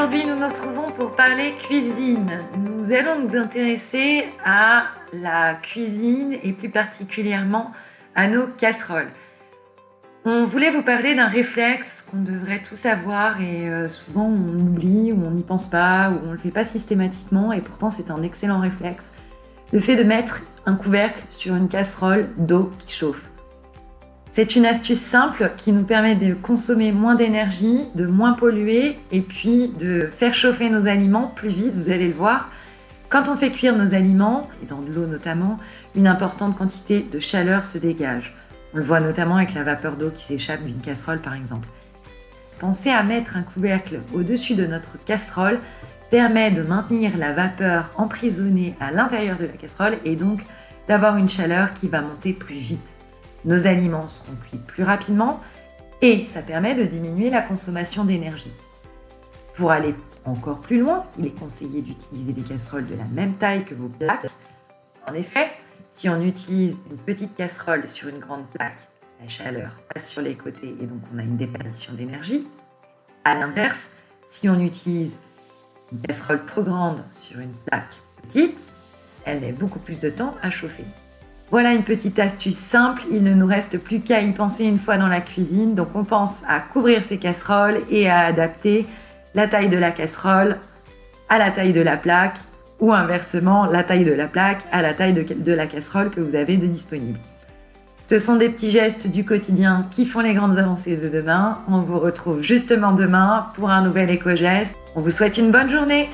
Aujourd'hui, nous nous retrouvons pour parler cuisine. Nous allons nous intéresser à la cuisine et plus particulièrement à nos casseroles. On voulait vous parler d'un réflexe qu'on devrait tous avoir et souvent on oublie ou on n'y pense pas ou on ne le fait pas systématiquement et pourtant c'est un excellent réflexe. Le fait de mettre un couvercle sur une casserole d'eau qui chauffe. C'est une astuce simple qui nous permet de consommer moins d'énergie, de moins polluer et puis de faire chauffer nos aliments plus vite, vous allez le voir. Quand on fait cuire nos aliments, et dans de l'eau notamment, une importante quantité de chaleur se dégage. On le voit notamment avec la vapeur d'eau qui s'échappe d'une casserole par exemple. Penser à mettre un couvercle au-dessus de notre casserole permet de maintenir la vapeur emprisonnée à l'intérieur de la casserole et donc d'avoir une chaleur qui va monter plus vite. Nos aliments seront cuits plus rapidement et ça permet de diminuer la consommation d'énergie. Pour aller encore plus loin, il est conseillé d'utiliser des casseroles de la même taille que vos plaques. En effet, si on utilise une petite casserole sur une grande plaque, la chaleur passe sur les côtés et donc on a une déperdition d'énergie. A l'inverse, si on utilise une casserole trop grande sur une plaque petite, elle met beaucoup plus de temps à chauffer. Voilà une petite astuce simple, il ne nous reste plus qu'à y penser une fois dans la cuisine. Donc on pense à couvrir ces casseroles et à adapter la taille de la casserole à la taille de la plaque ou inversement la taille de la plaque à la taille de la casserole que vous avez de disponible. Ce sont des petits gestes du quotidien qui font les grandes avancées de demain. On vous retrouve justement demain pour un nouvel éco-geste. On vous souhaite une bonne journée.